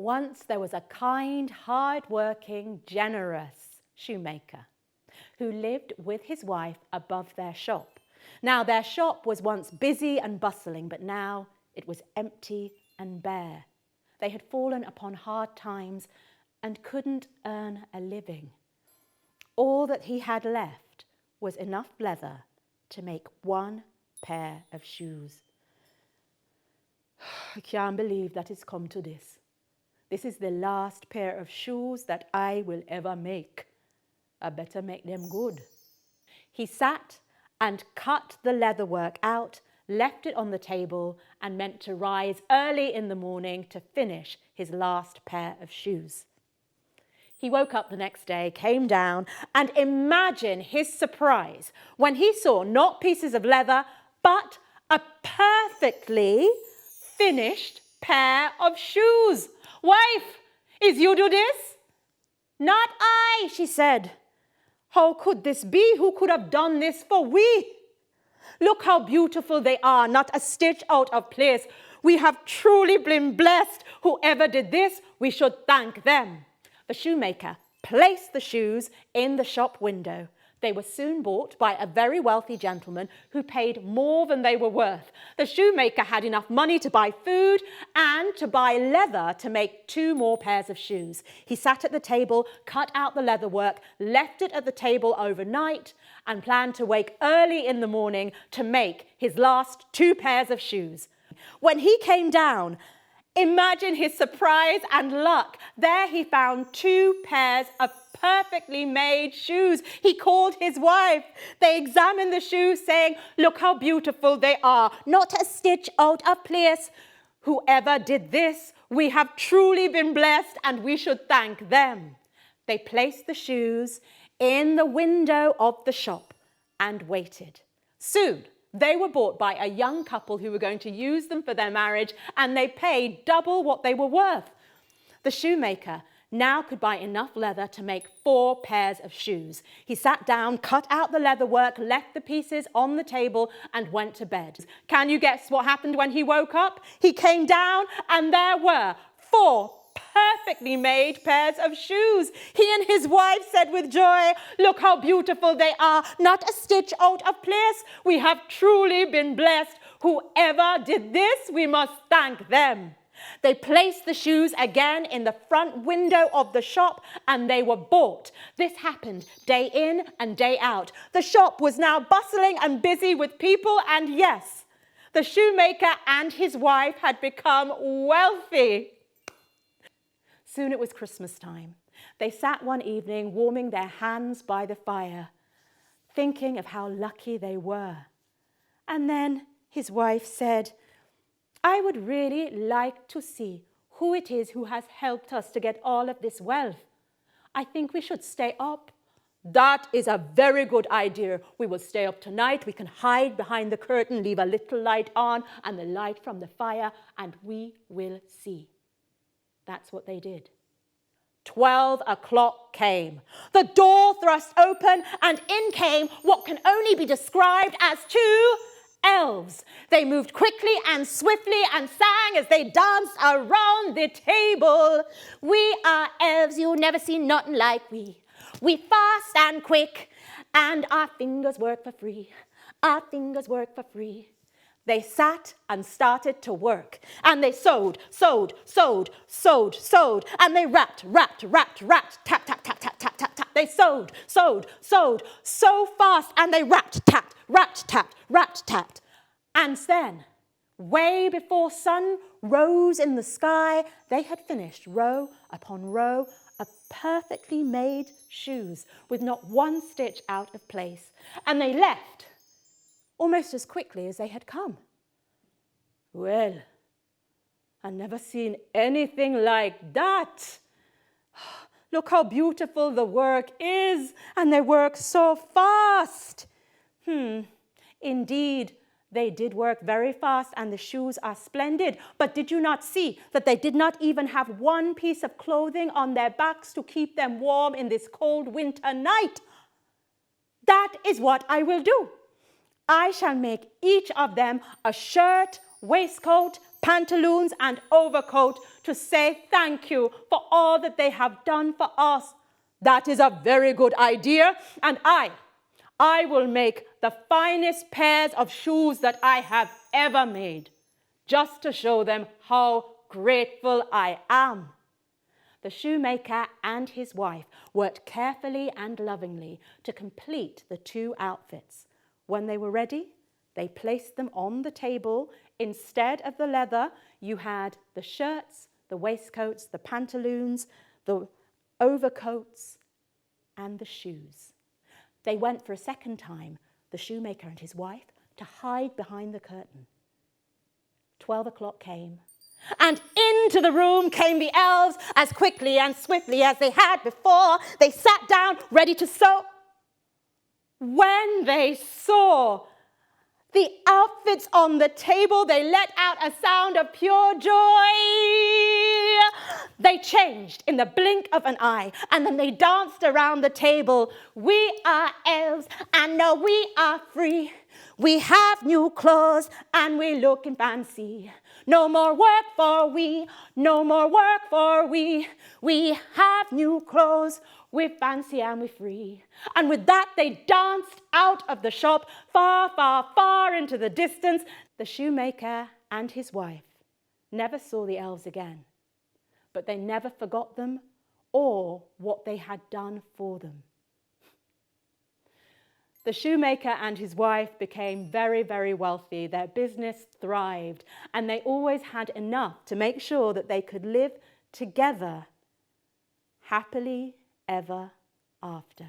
Once there was a kind, hard-working, generous shoemaker who lived with his wife above their shop. Now their shop was once busy and bustling, but now it was empty and bare. They had fallen upon hard times and couldn't earn a living. All that he had left was enough leather to make one pair of shoes. I can't believe that it's come to this. This is the last pair of shoes that I will ever make. I better make them good. He sat and cut the leatherwork out, left it on the table, and meant to rise early in the morning to finish his last pair of shoes. He woke up the next day, came down, and imagine his surprise when he saw not pieces of leather, but a perfectly finished pair of shoes. Wife, is you do this? Not I, she said. How could this be? Who could have done this for we? Look how beautiful they are, not a stitch out of place. We have truly been blessed. Whoever did this, we should thank them. The shoemaker placed the shoes in the shop window. They were soon bought by a very wealthy gentleman who paid more than they were worth. The shoemaker had enough money to buy food and to buy leather to make 2 more pairs of shoes. He sat at the table, cut out the leatherwork, left it at the table overnight, and planned to wake early in the morning to make his last 2 pairs of shoes. When he came down, imagine his surprise and luck. There he found 2 pairs of perfectly made shoes. He called his wife. They examined the shoes, saying, look how beautiful they are, not a stitch out of place. Whoever did this, we have truly been blessed, and we should thank them. They placed the shoes in the window of the shop and waited. Soon, they were bought by a young couple who were going to use them for their marriage, and they paid double what they were worth. The shoemaker now could buy enough leather to make 4 pairs of shoes. He sat down, cut out the leatherwork, left the pieces on the table, and went to bed. Can you guess what happened when he woke up? He came down, and there were 4 perfectly made pairs of shoes. He and his wife said with joy, look how beautiful they are, not a stitch out of place. We have truly been blessed. Whoever did this, we must thank them. They placed the shoes again in the front window of the shop, and they were bought. This happened day in and day out. The shop was now bustling and busy with people, and yes, the shoemaker and his wife had become wealthy. Soon it was Christmas time. They sat one evening warming their hands by the fire, thinking of how lucky they were. And then his wife said, I would really like to see who it is who has helped us to get all of this wealth. I think we should stay up. That is a very good idea. We will stay up tonight. We can hide behind the curtain, leave a little light on and the light from the fire, and we will see. That's what they did. 12 o'clock came. The door thrust open, and in came what can only be described as 2 elves. They moved quickly and swiftly and sang as they danced around the table. We are elves, you never seen nothing like we. We fast and quick, and our fingers work for free. Our fingers work for free. They sat and started to work, and they sewed, and they rapped, tap, tap, tap, tap, tap, tap, tap. They sewed so fast, and they rapped, tapped, tapped. And then, way before sun rose in the sky, they had finished row upon row of perfectly made shoes with not one stitch out of place, and they left almost as quickly as they had come. Well, I've never seen anything like that. Look how beautiful the work is, and they work so fast. Indeed, they did work very fast, and the shoes are splendid. But did you not see that they did not even have one piece of clothing on their backs to keep them warm in this cold winter night? That is what I will do. I shall make each of them a shirt waistcoat, pantaloons and overcoat to say thank you for all that they have done for us. That is a very good idea, and I will make the finest pairs of shoes that I have ever made, just to show them how grateful I am. The shoemaker and his wife worked carefully and lovingly to complete the 2 outfits. When they were ready, they placed them on the table. Instead of the leather, you had the shirts, the waistcoats, the pantaloons, the overcoats, and the shoes. They went for a second time, the shoemaker and his wife, to hide behind the curtain. 12 o'clock came, and into the room came the elves as quickly and swiftly as they had before. They sat down, ready to sew. When they saw the outfits on the table, they let out a sound of pure joy. They changed in the blink of an eye, and then they danced around the table. We are elves, and now we are free. We have new clothes, and we looking fancy. No more work for we, no more work for we. We have new clothes, we fancy and we free. And with that they danced out of the shop, far, far, far into the distance. The shoemaker and his wife never saw the elves again, but they never forgot them or what they had done for them. The shoemaker and his wife became very, very wealthy. Their business thrived, and they always had enough to make sure that they could live together happily ever after.